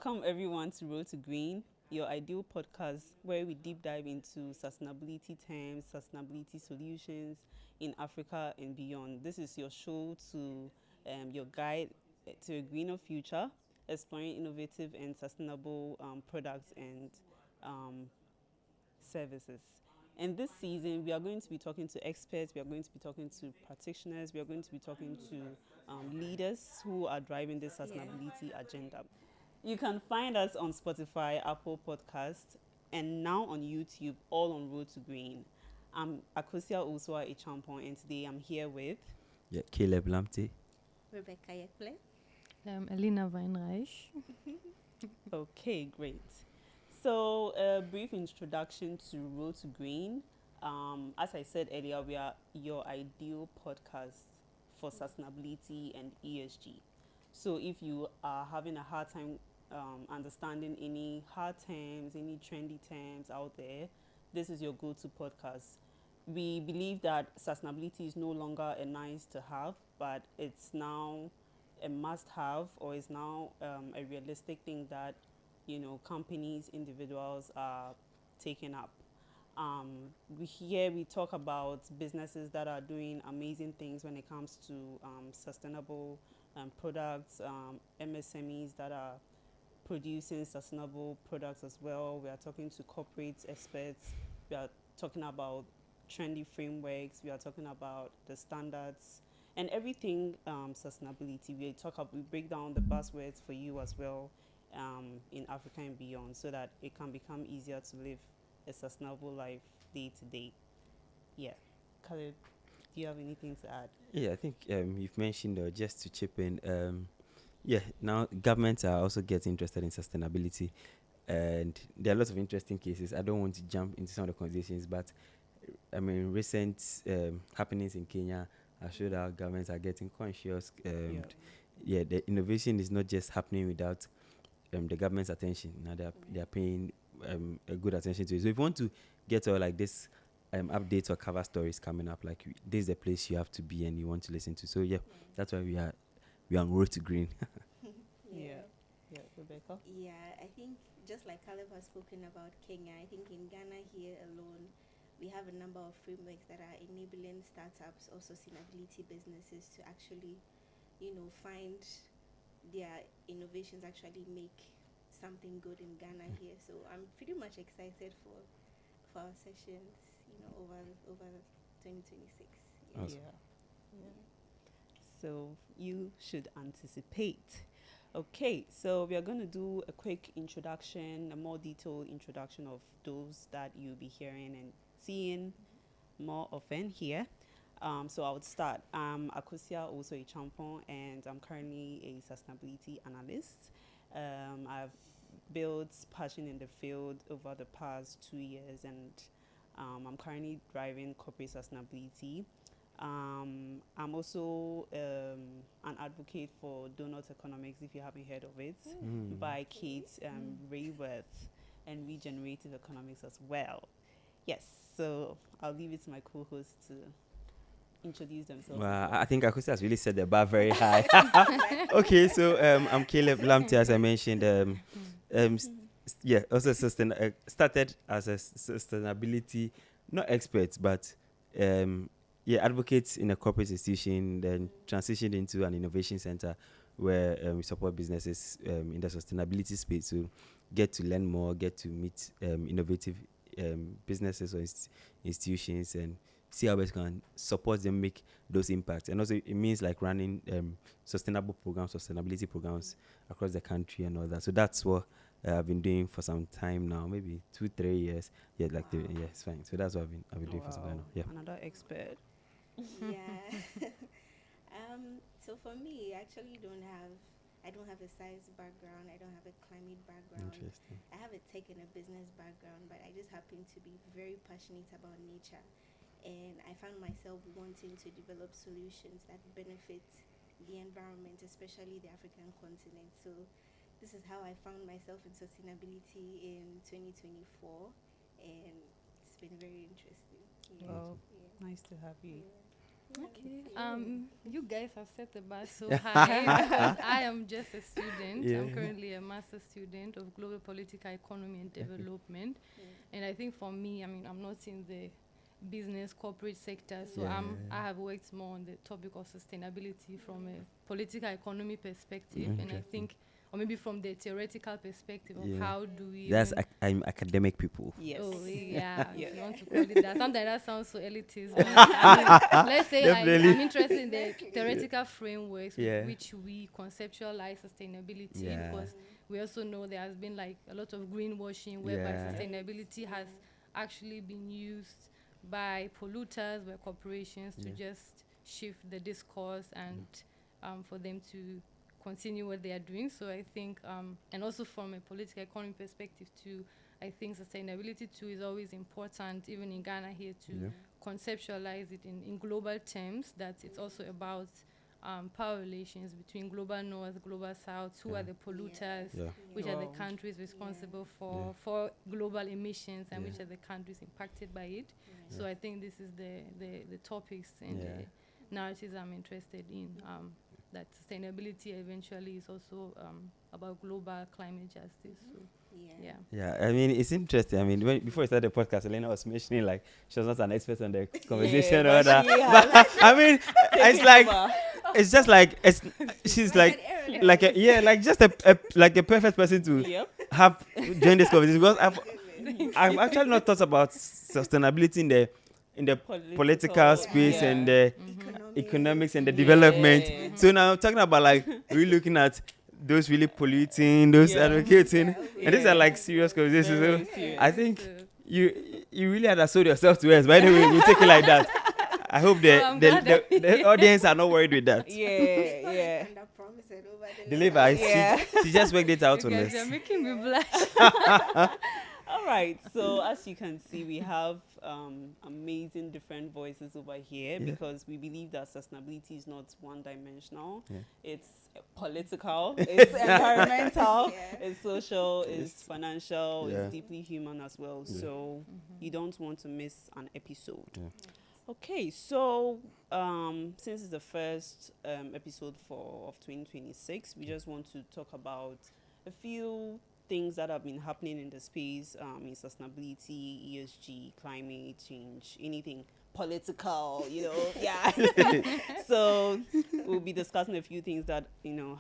Welcome everyone to Road to Green, your ideal podcast where we deep dive into sustainability terms, sustainability solutions in Africa and beyond. This is your show to your guide to a greener future, exploring innovative and sustainable products and um, services. And this season, we are going to be talking to experts, we are going to be talking to practitioners, we are going to be talking to leaders who are driving this sustainability agenda. You can find us on Spotify, Apple Podcast, and now on YouTube, all on Road to Green. I'm Akosua a Champon, and today I'm here with. Yeah, Caleb Lamptey. Rebecca Yekle. Elina Weinreich. Okay, great. So, a brief introduction to Road to Green. As I said earlier, we are your ideal podcast for sustainability and ESG. So, if you are having a hard time understanding any hard terms, any trendy terms out there, this is your go to podcast. We believe that sustainability is no longer a nice to have, but it's now a must have, or is now a realistic thing that companies, individuals are taking up. We talk about businesses that are doing amazing things when it comes to sustainable products, MSMEs that are producing sustainable products as well. We are talking to corporate experts. We are talking about trendy frameworks. We are talking about the standards and everything sustainability. We break down the buzzwords for you as well in Africa and beyond, so that it can become easier to live a sustainable life day to day. Yeah, Khalid, do you have anything to add? Yeah, I think you've mentioned, just to chip in, now governments are also getting interested in sustainability, and there are lots of interesting cases. I don't want to jump into some of the conversations, but I mean, recent happenings in Kenya have showed how governments are getting conscious. The innovation is not just happening without the government's attention. Now they are paying a good attention to it. So if you want to get all like this updates or cover stories coming up, like this is the place you have to be and you want to listen to. So that's why we are on road to green. Yeah, Rebecca. Yeah, I think just like Caleb has spoken about Kenya, I think in Ghana here alone, we have a number of frameworks that are enabling startups or sustainability businesses to actually, find their innovations actually make something good in Ghana here. So I'm pretty much excited for our sessions, over 2026. Awesome. Yeah. So you should anticipate. Okay, so we are going to do a quick introduction, a more detailed introduction of those that you'll be hearing and seeing more often here. So I would start. I'm Akosua also a Champon, and I'm currently a sustainability analyst. I've built passion in the field over the past 2 years, and I'm currently driving corporate sustainability. I'm also an advocate for donut economics, if you haven't heard of it, by Kate Rayworth, and regenerative economics as well. Yes, so I'll leave it to my co-host to introduce themselves. Well, I think Akusa has really set the bar very high. Okay, so I'm Caleb Lamptey, as I mentioned. Also started as a sustainability, not expert, but advocates in a corporate institution, then transitioned into an innovation center where we support businesses in the sustainability space to get to learn more, get to meet innovative businesses or institutions, and see how we can support them make those impacts. And also it means like running sustainability programs across the country and all that. So that's what I've been doing for some time now, maybe 2-3 years. It's fine. So that's what I've been doing for some time now. Yeah. Another expert. Yeah. So for me, I actually I don't have a science background. I don't have a climate background. Interesting. I have a tech and a business background, but I just happen to be very passionate about nature. And I found myself wanting to develop solutions that benefit the environment, especially the African continent. So this is how I found myself in sustainability in 2024, and it's been very interesting. Well, nice to have you. Okay. You guys have set the bar so high because I am just a student. Yeah. I'm currently a master's student of global political economy and development. And I think for me, I mean, I'm not in the business corporate sector, so I have worked more on the topic of sustainability from a political economy perspective, and I think, or maybe from the theoretical perspective of how do we That's I'm academic people. Yes. Oh yeah, if you want to call it that. Sometimes that sounds so elitist. But I mean, let's say Definitely. I'm interested in the theoretical frameworks with which we conceptualize sustainability, because we also know there has been like a lot of greenwashing whereby sustainability has actually been used by polluters, by corporations to just shift the discourse and for them to continue what they are doing. So I think, and also from a political economy perspective too, I think sustainability too is always important, even in Ghana here, to conceptualize it in global terms, that it's also about power relations between global north, global south, who are the polluters, which are the countries responsible for global emissions, and which are the countries impacted by it. So I think this is the topics and the narratives I'm interested in. That sustainability eventually is also about global climate justice. So, Yeah, I mean, it's interesting. I mean, before we started the podcast, Elena was mentioning like she was not an expert on the conversation or that. But I mean, it's like it's just like she's like just a perfect person to have join this conversation, because I've actually not thought about sustainability in the political space and the economics and the development. So now I'm talking about like really looking at those really polluting, those advocating, and these are like serious conversations. So I think you really understood yourself to us. By the way, we'll take it like that. I hope the audience are not worried with that. Yeah. Deliver. She just worked it out on us. You're making me blush. All right, so as you can see, we have amazing different voices over here because we believe that sustainability is not one-dimensional. It's political, it's environmental, it's social, it's financial, it's deeply human as well. So you don't want to miss an episode. Okay, so since it's the first episode of 2026, we just want to talk about a few things that have been happening in the space, in sustainability, ESG, climate change, anything political, So we'll be discussing a few things that,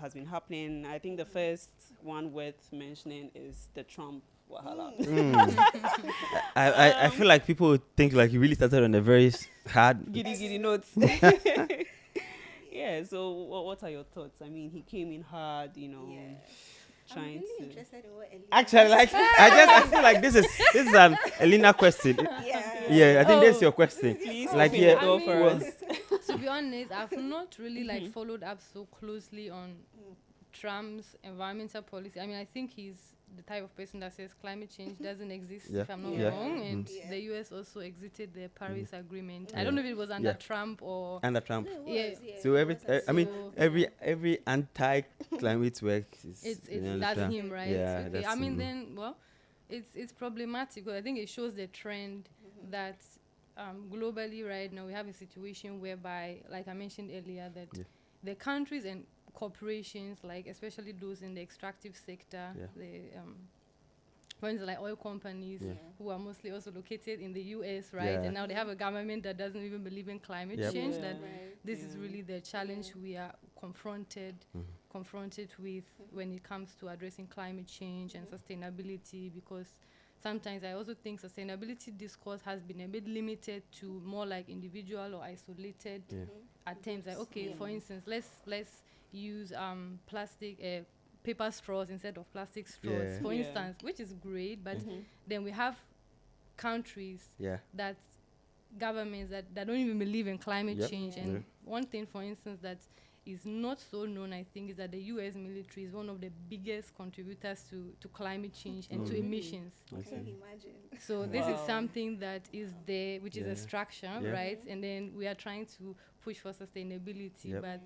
has been happening. I think the first one worth mentioning is the Trump wahala. I feel like people would think like you really started on a very hard giddy notes. So what are your thoughts? I mean, he came in hard, I'm really interested in what Elina actually, like I feel like this is an Elina question. I think that's your question. Please like go for us. To be honest, I've not really followed up so closely on Trump's environmental policy. I mean, I think he's the type of person that says climate change doesn't exist, if I'm not wrong, and the US also exited the Paris Agreement. I don't know if it was under Trump or under Trump. No, it was, So every anti-climate work is that's him, right? Yeah, okay. I mean, then it's problematic. I think it shows the trend that globally right now we have a situation whereby, like I mentioned earlier, that the countries and corporations, like especially those in the extractive sector, for instance, like oil companies who are mostly also located in the US, right? And now they have a government that doesn't even believe in climate change. That this is really the challenge we are confronted with when it comes to addressing climate change and sustainability, because sometimes I also think sustainability discourse has been a bit limited to more like individual or isolated attempts. Like, for instance, let's use plastic paper straws instead of plastic straws, for instance, which is great, but then we have countries that governments that don't even believe in climate change. And one thing, for instance, that is not so known, I think, is that the US military is one of the biggest contributors to climate change and to emissions. I can imagine. So this is something that is there, which is a structure, right? And then we are trying to push for sustainability, but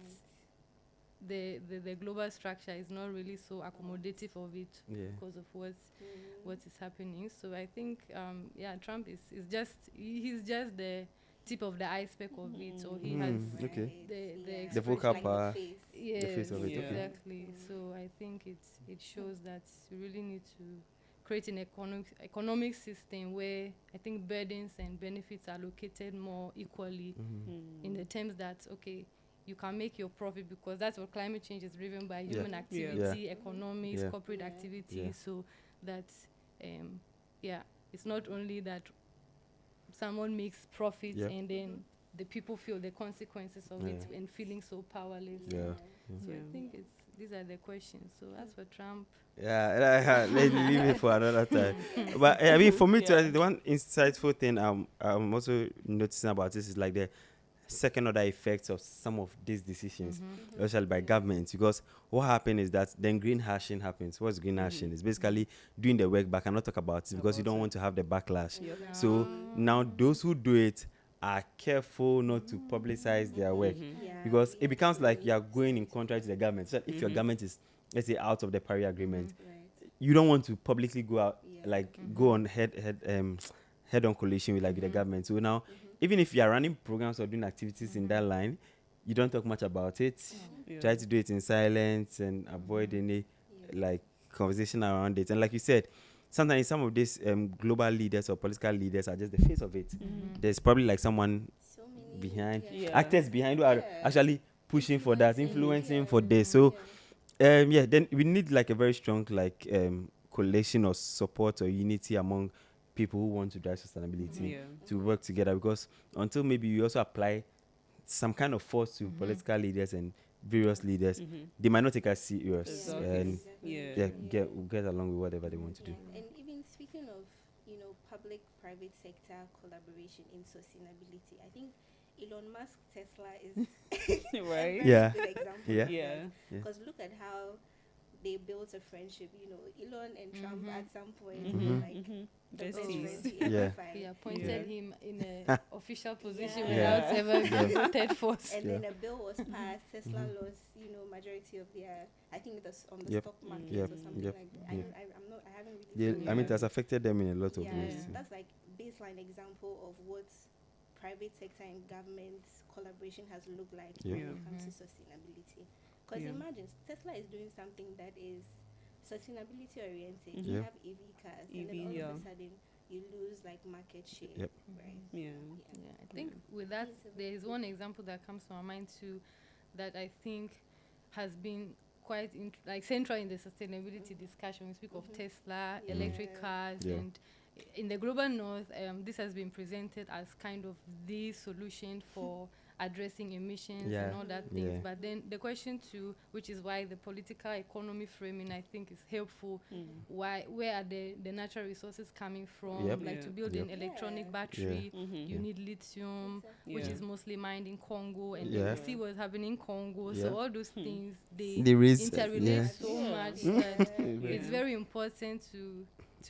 the global structure is not really so accommodative of it because of what is happening. So I think Trump is just he's just the tip of the iceberg of it, or he has okay. the The vocal expression. power. face. Yes, The face of it, Yeah. okay. exactly. So I think it shows that we really need to create an economic system where I think burdens and benefits are located more equally, in the terms that, okay, you can make your profit, because that's what climate change is driven by: human activity, economics, Yeah. corporate Yeah. activity. Yeah. So that it's not only that someone makes profits Yeah. and then the people feel the consequences of it and feeling so powerless. Yeah. So Yeah. I think these are the questions. So as for Trump, Yeah, let's leave it for another time. But I mean, for me, Yeah. the one insightful thing I'm also noticing about this is like the second order effects of some of these decisions, especially by governments. Because what happened is that then green hashing happens. What's green hashing? It's basically doing the work, but cannot talk about it because you About don't it. want to have the backlash. Yep. So now those who do it are careful not to publicize their work, because it becomes like you are going in contrary to the government. So if your government is, let's say, out of the Paris Agreement, you don't want to publicly go out, like go on head-on collision with like the government. So now, even if you are running programs or doing activities in that line, you don't talk much about it. Yeah. Try to do it in silence and avoid any like conversation around it. And like you said, sometimes some of these global leaders or political leaders are just the face of it. There's probably like someone So many behind, Yeah. actors behind who are actually pushing for that, influencing for this. So yeah. then we need like a very strong like coalition or support or unity among people who want to drive sustainability Yeah. to work together, because until maybe we also apply some kind of force to political leaders and various leaders, they might not take us serious Exactly. and Yeah. get along with whatever they want to do. And even speaking of, public-private sector collaboration in sustainability, I think Elon Musk Tesla is Right. a very Yeah. good example. Yeah. Of Yeah. Yeah. Because look at how they built a friendship. Elon and Trump at some point Mhm. were like the Best best teams. friends he Yeah. ever find. he appointed Yeah. him in an official position Yeah. without ever being voted for. And then a bill was passed. Tesla lost, majority of their, I think that's on the Yep. stock market Yep. or something Yep. like that. Yep. I haven't really Yeah, followed I mean, it. it has affected them in a lot of Yeah, ways. that's like baseline example of what private sector and government collaboration has looked like Yeah. when it comes to sustainability. Because Yeah. imagine Tesla is doing something that is sustainability oriented. Yeah. You have EV cars, and then EV, all yeah. of a sudden you lose like market share. Yep. Right. Yeah. Yeah, I think with that, there is one example that comes to my mind too, that I think has been quite central in the sustainability discussion. We speak of Tesla, electric cars, Yeah. and in the global north, this has been presented as kind of the solution for addressing emissions Yeah. and all that things. Yeah. But then the question too, which is why the political economy framing I think is helpful. Where are the natural resources coming from? Yep. Like Yeah. to build Yep. an electronic Yeah. battery, Mhm. you need lithium, which Yeah. is mostly mined in Congo, and Yeah. then you see what's happening in Congo. Yeah. So all those things they There is, interrelate yeah. so Yeah. much Yeah. that Yeah. it's very important to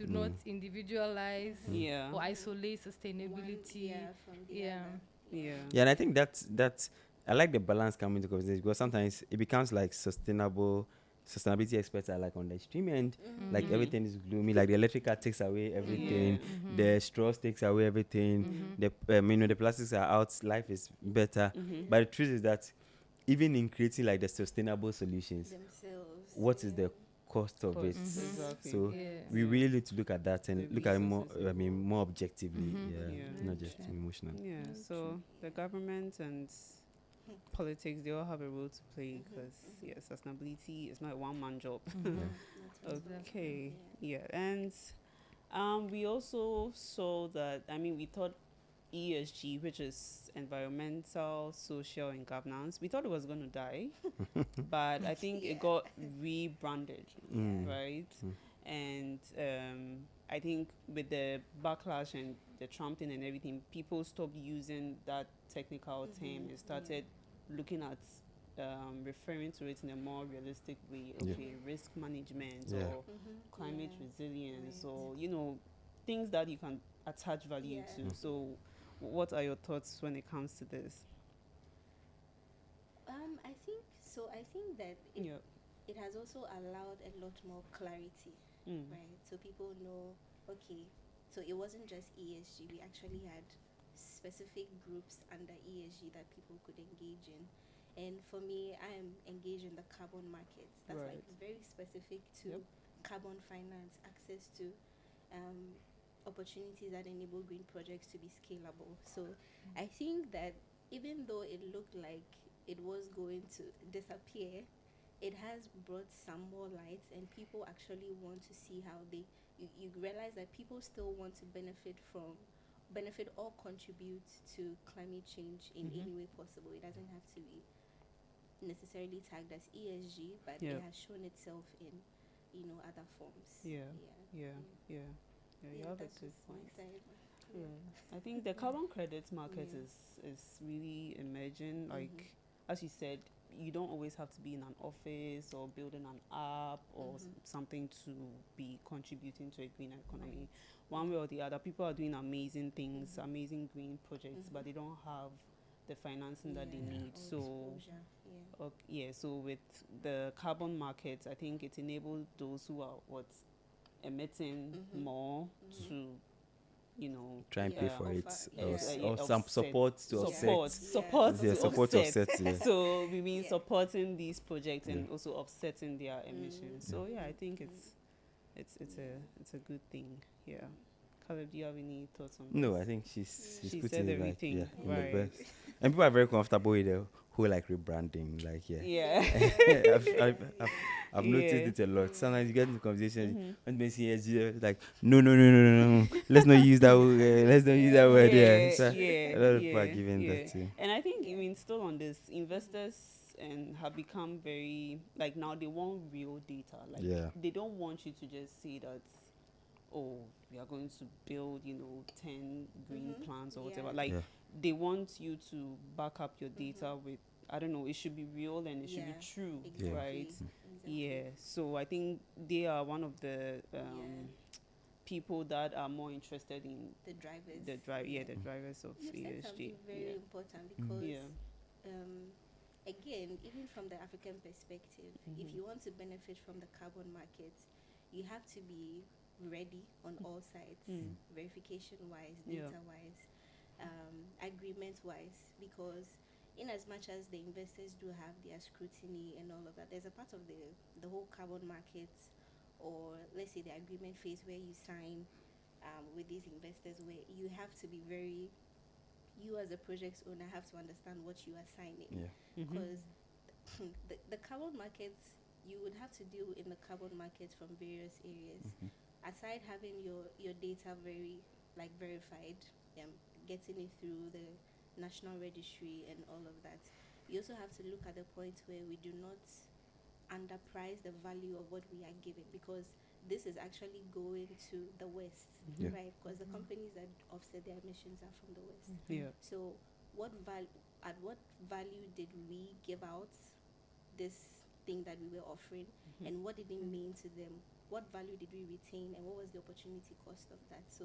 not individualize Yeah. or isolate sustainability. From the Yeah. other. Yeah. Yeah, and I think that's I like the balance coming to conversation, because sometimes it becomes like sustainability experts are like on the extreme end, like everything is gloomy, like the electric car takes away everything, the straws takes away everything, the the plastics are out, life is better. But the truth is that even in creating like the sustainable solutions, Themselves. what is the cost of it? Exactly. So Yeah. we really need to look at that and The look at it more, resources more objectively, Yeah. not just emotionally. Yeah. So the government and politics, they all have a role to play, because sustainability is not a one-man job. Okay. Yeah. And we also saw that, we thought ESG, which is environmental, social, and governance, we thought it was going to die, but I think it got rebranded, right? And I think with the backlash and the Trump thing and everything, people stopped using that technical term and started looking at referring to it in a more realistic way. Okay, risk management or climate resilience, or things that you can attach value to. So what are your thoughts when it comes to this? I think that it has also allowed a lot more clarity, right? So people know, okay, so it wasn't just ESG. We actually had specific groups under ESG that people could engage in. And for me, I am engaged in the carbon markets. That's Right. like very specific to Yep. carbon finance, access to opportunities that enable green projects to be scalable. So I think that even though it looked like it was going to disappear, it has brought some more light, and people actually want to see how you realize that people still want to benefit or contribute to climate change in Mhm. any way possible. It doesn't have to be necessarily tagged as ESG, but Yeah. it has shown itself in other forms. Yeah. Yeah. Yeah. You have a That's good just my point. side. Yeah. I think the carbon credits market Yeah. is really emerging. Like as you said, you don't always have to be in an office or building an app or something to be contributing to a green economy. Right. One way or the other, people are doing amazing things, amazing green projects, but they don't have the financing that they need. Or So exposure. Yeah. so with the carbon market, I think it enables those who are emitting more to, Try and pay for offer- it, yeah. or some offset. support to offset. Support Yeah, to support to offset. offset. Yeah. So we mean Yeah. supporting these projects and Yeah. also offsetting their emissions. So I think it's a good thing. Yeah. Caleb, do you have any thoughts on this? No, I think she's She putting said it like, everything, yeah, in the right. best. And people are very comfortable with the whole like rebranding, like Yeah. I've noticed Yeah. it a lot. Sometimes you get into conversations Mhm. when they see ESG, like no, let's not use that word. Let's not use that word. Yeah, so a lot of people are giving that too. And I think, still on this, investors have become very, like, now they want real data. Like, Yeah. they don't want you to just say that, oh, we are going to build, 10 green plants or whatever. Yeah. Like, Yeah. they want you to back up your data with, I don't know, it should be real and it should be Yeah, true, Exactly. right? Exactly. Yeah. So I think they are one of the people that are more interested in The drivers. the drivers of You said ESG. something very Yeah. important because, Yeah. again, even from the African perspective, if you want to benefit from the carbon market, you have to be ready on all sides, verification-wise, Yeah. data-wise, agreement-wise, because in as much as the investors do have their scrutiny and all of that, there's a part of the whole carbon market, or let's say the agreement phase, where you sign with these investors, where you have to be you as a project owner have to understand what you are signing. Yeah. Because the carbon markets, you would have to deal in the carbon markets from various areas. Aside having your data verified, getting it through the national registry and all of that, you also have to look at the point where we do not underprice the value of what we are giving, because this is actually going to the West, Yeah. right? Because the companies that offset their emissions are from the West. Yeah. So at what value did we give out this thing that we were offering, and what did it mean to them? What value did we retain, and what was the opportunity cost of that? So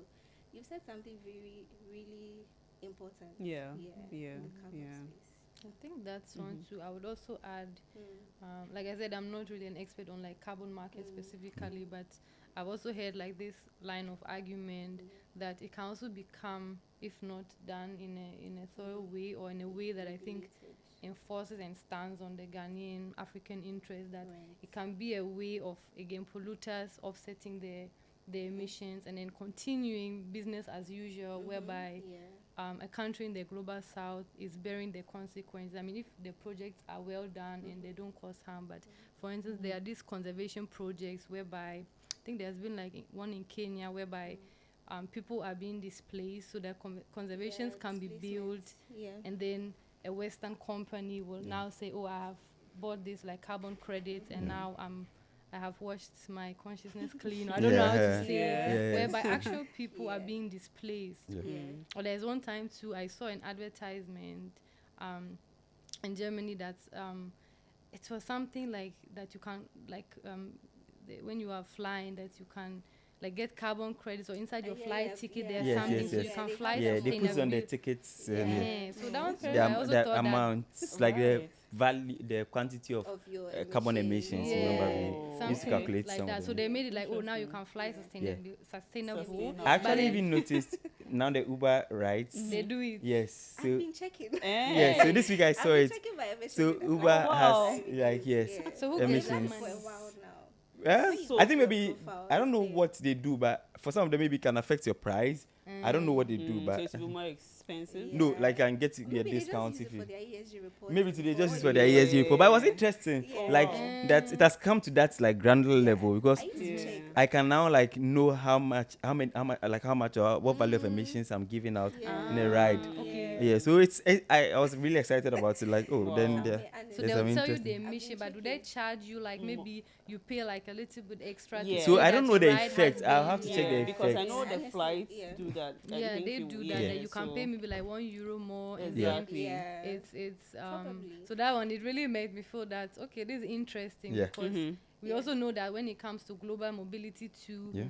you said something very, really important. Yeah. In the carbon Yeah. space. I think that's one too. I would also add, like I said, I'm not really an expert on like carbon market specifically, but I've also heard like this line of argument that it can also become, if not done in a thorough way, or in a way that I think enforces and stands on the Ghanaian African interest, that it can be a way of, again, polluters offsetting their emissions and then continuing business as usual, whereby a country in the global south is bearing the consequences. I mean, if the projects are well done and they don't cause harm, but for instance, there are these conservation projects whereby, I think there's been like one in Kenya whereby people are being displaced, so that conservations can be built, and then a Western company will now say, oh, I have bought this like carbon credits, and now I have washed my consciousness clean. I don't know how to say it. Whereby actual people are being displaced. Or there's one time too, I saw an advertisement in Germany that's it was something like that you can when you are flying, that you can like get carbon credits, or inside your flight ticket there's something so you can fly Yeah, they put on the sustainably. tickets. So that one The I also thought amounts, that like the value, the quantity of your carbon emissions. Yeah. Remember, we Oh, used to Something calculate like some that. of So them. they made it like, oh, now you Interesting. can fly Yeah. sustainable. Sustainable. I But actually then even noticed now the Uber rides. they do it. Yes. I've So been checking. yeah. So this week I I've saw been it. checking my emissions So in Uber advance. wow. has like yes. So who They've gets done that it for a money? while now. Yeah, So I think your maybe profile, I don't it's know there. what they do, but for some of them maybe it can affect your price. I don't know what they do, So but it will be more expensive. no, Yeah. like I can get Or a maybe they just discount use if it for you. their ESG report. Maybe today just for use for all their the- ESG report. But it was Yeah. interesting, Yeah. like Wow. that it has come to that like granular level because I used to Yeah. check. I can now like know how much or what value of emissions I'm giving out in a ride. Okay. Yeah, so I was really excited about it. Like, oh, Wow. then Somewhere, there, and So there's they'll some tell you the interesting. emission, but do they charge you like maybe you pay like a little bit extra? Yeah. To So say I that don't know your the ride has effect. I'll have to been- check the Yeah, because I effect. know the Honestly, flights yeah. do that. I Yeah, think they you- do yeah, that. That you can so pay maybe like €1 more, and Exactly. Yeah. then it's Probably. so that one it really made me feel that okay, this is interesting Yeah. because we Yeah. also know that when it comes to global mobility too, Yeah.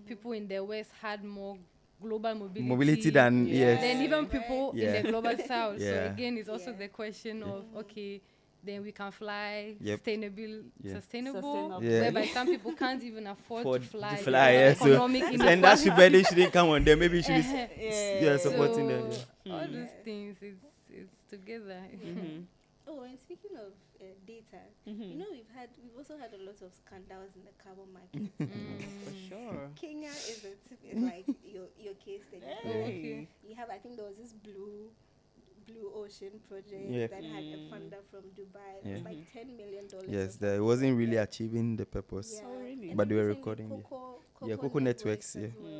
people in the West had more global Mobility than Yeah. yes. than even Right. people in Yeah. the global south. So Yeah. again, it's also Yeah. the question of okay, then we can fly Yep. sustainable, Yeah. sustainable, Yeah. whereby some people can't even afford For to fly. yeah. So Economic and that inequality. should be they shouldn't come on them. Maybe you should be Yeah. supporting them. So Yeah. all those things, it's together. Oh, and speaking of data, you know we've also had a lot of scandals in the carbon market. For sure. Kenya is like your case study. Hey. You have, I think there was this blue ocean project Yeah. that had a funder from Dubai. It Yeah. was like $10 million. Yes, that wasn't really achieving the purpose. Yeah. Oh, really? And But they were recently recording, yeah. Cocoa, Yeah, Cocoa Networks, as yeah. well.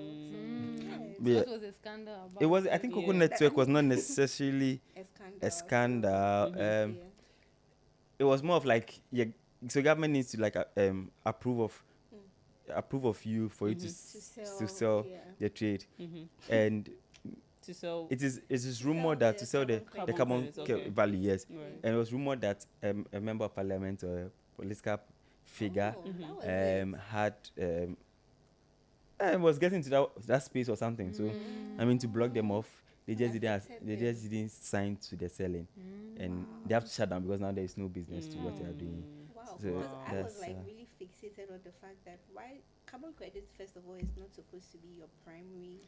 So, Yeah. What was the scandal about? It was. I think Cocoa Yeah. Network was not necessarily a scandal. a scandal. Yeah. It was more of like yeah. So government needs to like approve of you for you to sell yeah. the trade, and To sell. it is sell rumored that the to sell the carbon carbon credits, okay. value, yes. Right. And it was rumored that a member of parliament or a political figure Oh, that was it. had was getting to that space or something. So I mean to block them off, they just didn't sign to the selling, and they have to shut down because now there is no business to what they are doing. Wow. So Because I was that's, like really fixated on the fact that why carbon credits, first of all, is not supposed to be your primary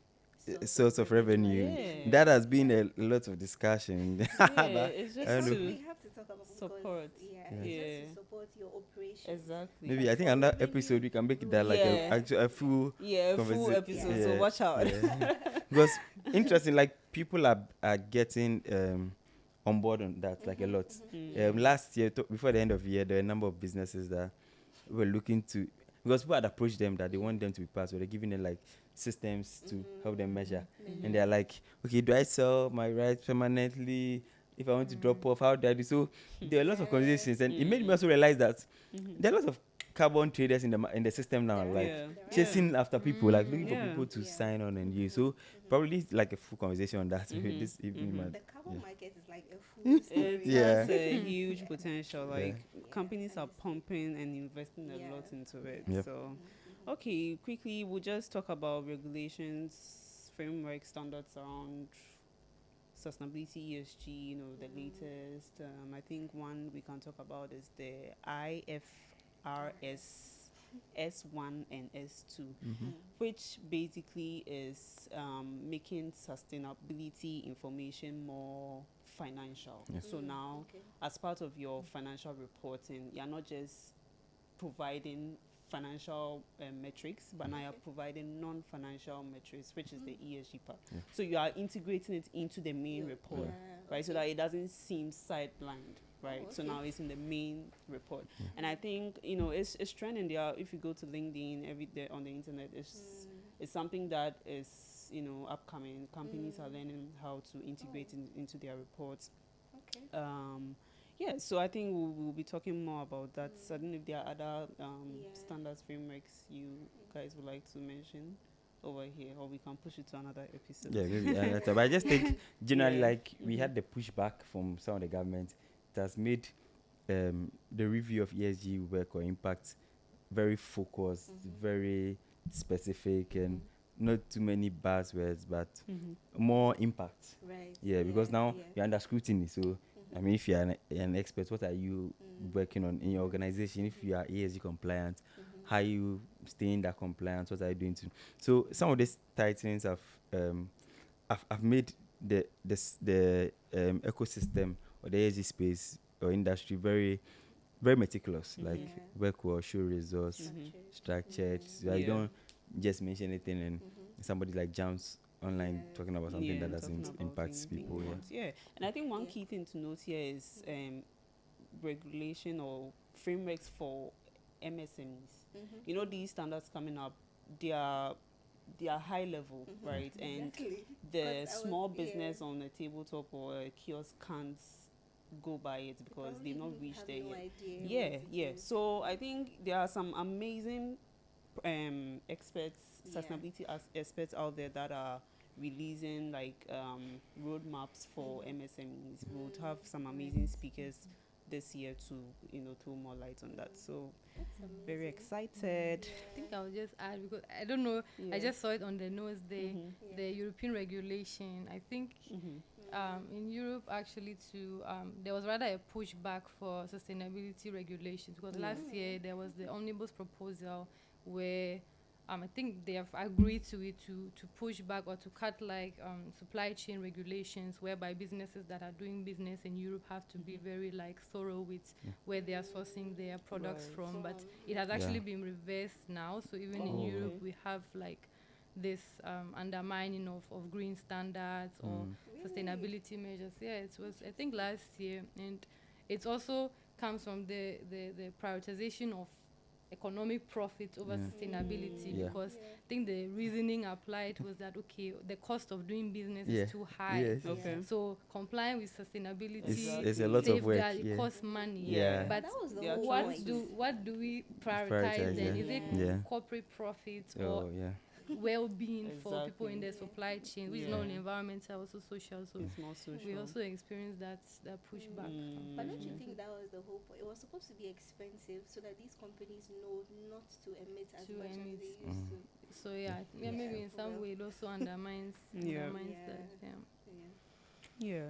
source of revenue. Yeah. That has been a lot of discussion. Yeah, it's just I don't know. to We have to talk about because, support. yeah, Yeah. it's just to support your operation. exactly. Maybe I think another episode we can make that like Yeah. a full Yeah, full conversa- episode. yeah. So watch out. because interesting, like people are getting on board on that like a lot. Last year, before the end of the year, there were a number of businesses that were looking to, because people had approached them that they want them to be part, so they're giving them like systems to help them measure, and they're like, okay, do I sell my rights permanently? If I want to drop off, how do I do? So there are lots of conversations, and it made me also realize that there are lots of carbon traders in the system now, like Yeah. chasing after people, like looking Yeah. for people to Yeah. sign on and use. So probably like a full conversation on that this evening, man. The carbon market is like a full story. It Yeah. has a huge potential. Like companies are pumping and investing a lot into it. Yep. So, okay, quickly we'll just talk about regulations, framework, standards around sustainability, ESG. You know, the latest. I think one we can talk about is the IFRS S1 and S2, which basically is making sustainability information more financial. So now, as part of your financial reporting, you're not just providing financial metrics, but now you're providing non-financial metrics, which is the ESG part. So you are integrating it into the main report, right? So that it doesn't seem sidelined. Right, so now it's in the main report, and I think it's trending there. If you go to LinkedIn every day on the internet, it's something that is upcoming. Companies are learning how to integrate into their reports. So I think we'll be talking more about that. So I don't know if there are other standards frameworks you guys would like to mention over here, or we can push it to another episode. Yeah, maybe another. But I just think generally, like we had the pushback from some of the government. Has made the review of ESG work or impact very focused, very specific, and not too many buzzwords, but more impact. Right. Yeah, because now you're under scrutiny, so I mean, if you are an expert, what are you working on in your organization? If you are ESG compliant, how are you staying that compliant? What are you doing to? So some of these titles have made the ecosystem or the ESG space or industry very very meticulous. Like Yeah. work well, show results, structured. So you Yeah. don't just mention anything and somebody like jumps online Yeah. talking about something Yeah, that talking doesn't about impact being people. Yeah. what, yeah. And I think one Yeah. key thing to note here is regulation or frameworks for MSMEs. You know, these standards coming up, they are high level, right? And Exactly. the 'Cause I was- small yeah. business on a tabletop or a kiosk can't go by it because Probably they've not even reached have there no yet. idea Yeah, what it yeah. is. So I think there are some amazing experts, Yeah. sustainability experts out there that are releasing like roadmaps for MSMEs. We'll have some amazing speakers this year to throw more light on that. So That's amazing. very excited. I think I'll just add, because I don't know, I Yeah. just saw it on the nose, Mhm. the European regulation. I think Mhm. in Europe, actually, there was rather a pushback for sustainability regulations, because Yeah. last year there was the omnibus proposal where I think they have agreed to it to push back or to cut like supply chain regulations, whereby businesses that are doing business in Europe have to be very like thorough with where they are sourcing their products Right. from. But it has actually been reversed now. So even in Oh, Europe, okay. we have like this undermining of green standards or sustainability measures. Yeah, it was, I think, last year. And it also comes from the prioritization of economic profit over sustainability, Yeah. because I think the reasoning applied was that, okay, the cost of doing business Yeah. is too high. Yes. Okay. So complying with sustainability It's a lot of work. safeguard, it Yeah. costs money. Yeah. But that was the They are whole trying point. what do we prioritize Prioritize, then? yeah. Is it Yeah. corporate profits or Oh yeah. well-being for people in Exactly. the supply chain, which is Yeah. not only environmental, also social. So It's more social. we also experienced that pushback. But don't you unfortunately. think that was the whole point? It was supposed to be expensive so that these companies know not to emit as To much emit. as they used to. So yeah, maybe in some Well. way it also undermines Yeah. undermines Yeah. that. Yeah. Yeah. Yeah.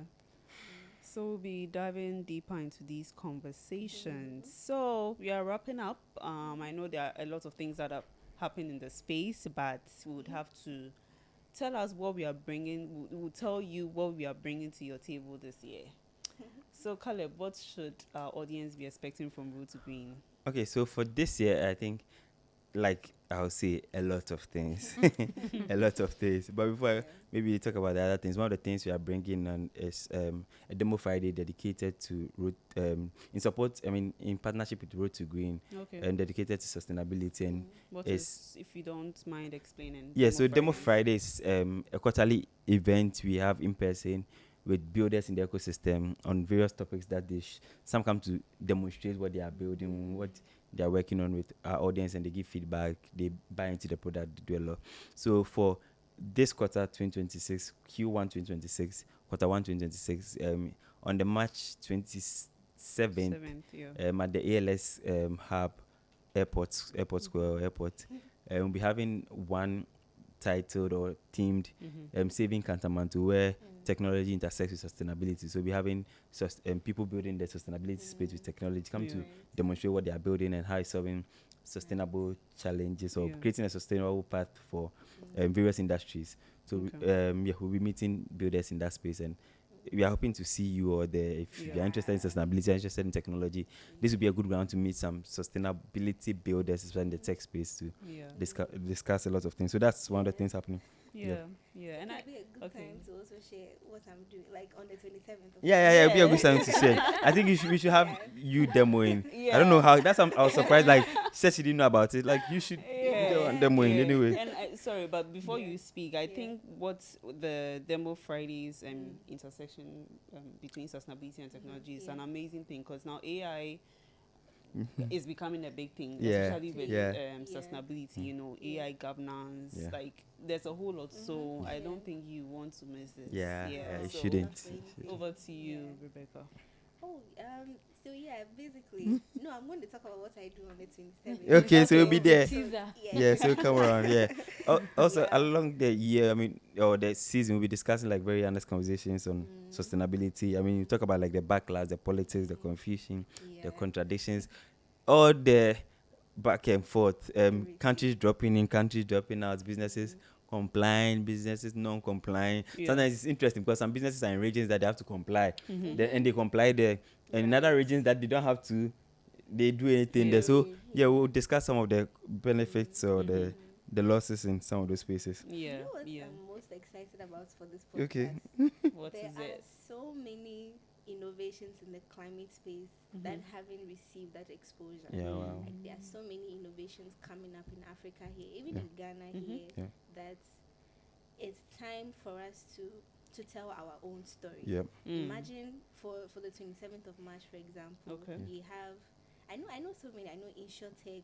So we'll be diving deeper into these conversations. So we are wrapping up. I know there are a lot of things that are happening in the space, but we would have to tell us what we are bringing. We'll tell you what we are bringing to your table this year. So Caleb, what should our audience be expecting from Root to Green? Okay, so for this year, I think, like I'll say, a lot of things, a lot of things. But before I maybe talk about the other things, one of the things we are bringing on is a demo Friday dedicated to road, in support. I mean, in partnership with Road to Green, Okay. and dedicated to sustainability. And What is- is, if you don't mind explaining? yeah, so Demo Friday. Friday is a quarterly event we have in person with builders in the ecosystem on various topics that they some come to demonstrate what they are building, what they are working on with our audience, and they give feedback, they buy into the product, they do a lot. So for this quarter 2026, Q1 2026, quarter 1 2026, on the March 27th, Seventh, yeah. at the ALS hub, airport square, airport, we'll be having one titled or themed Saving Kantamanto, where technology intersects with sustainability. So we're having people building the sustainability space with technology come to demonstrate what they are building and how it's solving sustainable challenges or Yeah. creating a sustainable path for various industries. So we'll be meeting builders in that space, and we are hoping to see you all there. If you're interested in sustainability, you're interested in technology, this would be a good ground to meet some sustainability builders, especially in the tech space, to discuss a lot of things. So that's one of the things happening. Yeah. And It'd be a good okay. time to also share what I'm doing, like on the 27th. Of Yeah, it'll be a good time to share. I think we should have you demoing. I don't know how. That's I was surprised. Like, said she didn't know about it. Like, you should demoing anyway. And sorry, but before you speak, I think what's the Demo Fridays intersection between sustainability and technology is an amazing thing, because now AI is becoming a big thing, especially with sustainability. You know, AI governance. Like, there's a whole lot. So I don't think you want to miss this. Yeah, So shouldn't. over to you, Rebecca. Oh, so yeah, basically, no, I'm going to talk about what I do on the 27th. Okay, so you'll be there. Teaser. Yeah, so come around. Yeah. Also, Yeah. along the year, I mean, or the season, we'll be discussing like very honest conversations on sustainability. I mean, you talk about like the backlash, the politics, the confusion, Yeah. the contradictions, all the back and forth. Everything. Countries dropping in, countries dropping out, businesses complying, businesses non-complying. Yeah. Sometimes it's interesting because some businesses are in regions that they have to comply, Mm-hmm. and they comply there, and in other Right. regions that they don't have to, they do anything there. So yeah, we'll discuss some of the benefits or the losses in some of those spaces. Yeah. You know what Yeah. I'm most excited about for this podcast? Okay. What There is are it? so many innovations in the climate space that haven't received that exposure. Yeah, wow. Like there are so many innovations coming up in Africa here, even Yeah. in Ghana here, Yeah. that it's time for us to tell our own story. Yep. Imagine for the 27th of March, for example, Okay. we have, I know so many. I know InsurTech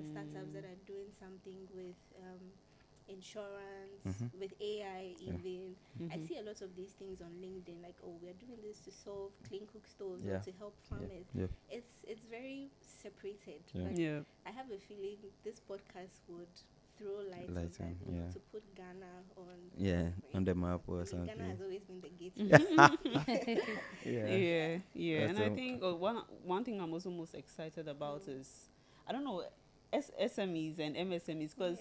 startups that are doing something with insurance, with AI even. I see a lot of these things on LinkedIn, like, oh, we're doing this to solve clean cook stoves Yeah. or to help farmers. Yep. It's very separated. Yeah. But Yeah. I have a feeling this podcast would throw light on Light that, on, you know, yeah. to put Ghana on. Yeah, on the map or I mean, something. Ghana has always been the gateway. Yeah. And I That's, think one thing I'm also most excited about is, I don't know, SMEs and MSMEs, because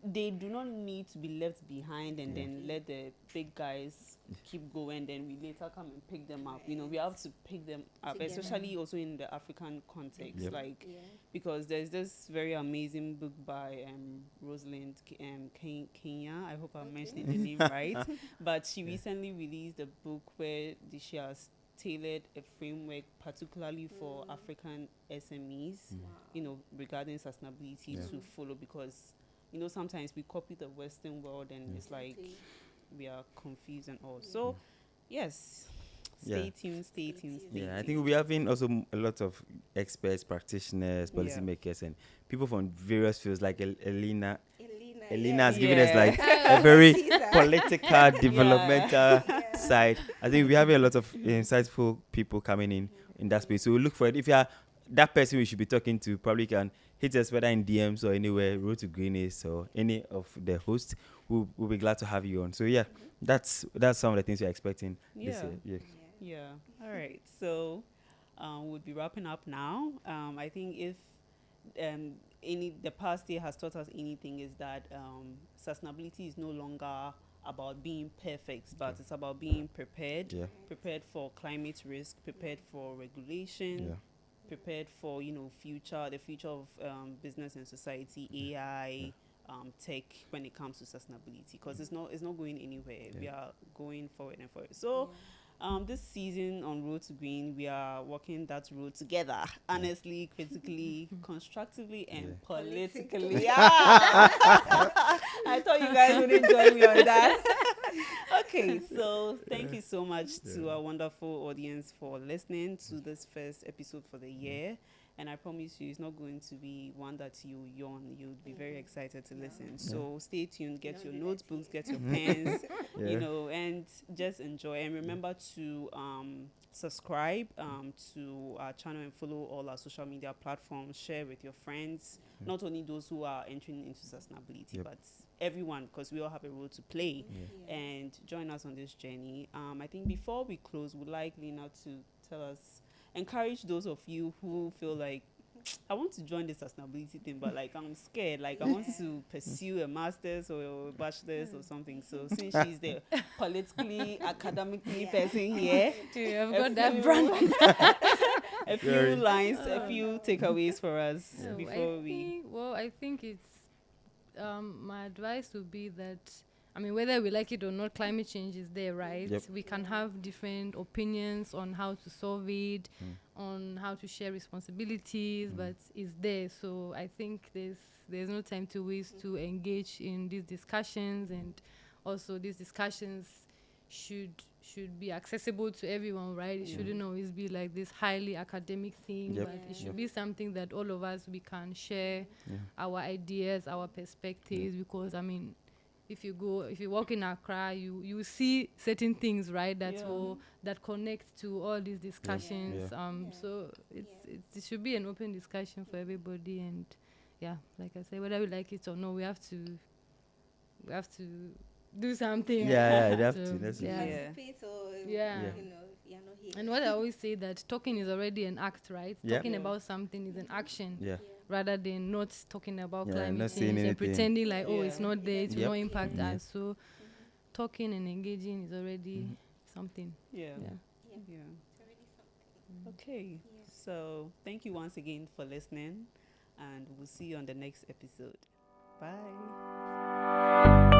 they do not need to be left behind and then let the big guys keep going, then we later come and pick them up. You know, we have to pick them up, Together. especially also in the African context. Yep. Like, Yeah. because there's this very amazing book by Rosalind Kenya. I hope I'm mentioning the name right. But she recently released a book where she has tailored a framework particularly for African SMEs, you know, regarding sustainability to follow, because, you know, sometimes we copy the Western world and it's like we are confused and all. So, yes. Stay tuned. yeah, I think we'll be having also a lot of experts, practitioners, policymakers, and people from various fields, like Elina. Elina has given us like a very political, developmental side. I think we have a lot of insightful people coming in that space. So we'll look for it. If you are that person we should be talking to, probably can hit us whether in DMs or anywhere, Road to Greenness or any of the hosts. We'll be glad to have you on. So yeah, that's some of the things we're expecting this year. Yeah. All right. So we'll be wrapping up now. I think if the past year has taught us anything, is that sustainability is no longer about being perfect, but it's about being prepared. Prepared for climate risk, prepared for regulation, prepared for, you know, the future of business and society, AI, tech, when it comes to sustainability, because it's not going anywhere. We are going forward and forward. So this season on Road to Green, we are walking that road together, honestly, critically, constructively, and politically. I thought you guys would join me on that. Okay, so thank you so much to our wonderful audience for listening to this first episode for the year. And I promise you, it's not going to be one that you yawn. You'll be very excited to listen. So stay tuned, get your notebooks, get your pens, you know, and just enjoy. And remember to subscribe to our channel and follow all our social media platforms. Share with your friends, not only those who are entering into sustainability, but everyone, because we all have a role to play. And join us on this journey. I think before we close, we'd like Lina to tell us, encourage those of you who feel like, I want to join the sustainability thing, but like I'm scared, like I want to pursue a master's or a bachelor's or something. So since she's the politically, academically person here, I've got that brand. a few lines, a few takeaways for us before I think it's my advice would be that, I mean, whether we like it or not, climate change is there, right? We can have different opinions on how to solve it, on how to share responsibilities, but it's there. So I think there's no time to waste to engage in these discussions, and also these discussions should be accessible to everyone, right? It shouldn't always be like this highly academic thing, but it should be something that all of us, we can share our ideas, our perspectives, because I mean, if you walk in Accra, you see certain things, right, that connect to all these discussions. So it should be an open discussion for everybody, and like I said, whether we like it or not, we have to do something. Yeah, you have So, to. That's Participate or Yeah. you know, you're not here. And what I always say, that talking is already an act, right? Yeah. Talking Yeah. about something is an action, Yeah. rather than not talking about Yeah, climate not saying change and anything. pretending like, oh, it's Yeah. not there, it will Yep. not impact Yeah. us. So talking and engaging is already something. Yeah. Yeah. Yeah. Yeah. It's already something. Okay. Yeah. So thank you once again for listening, and we'll see you on the next episode. Bye.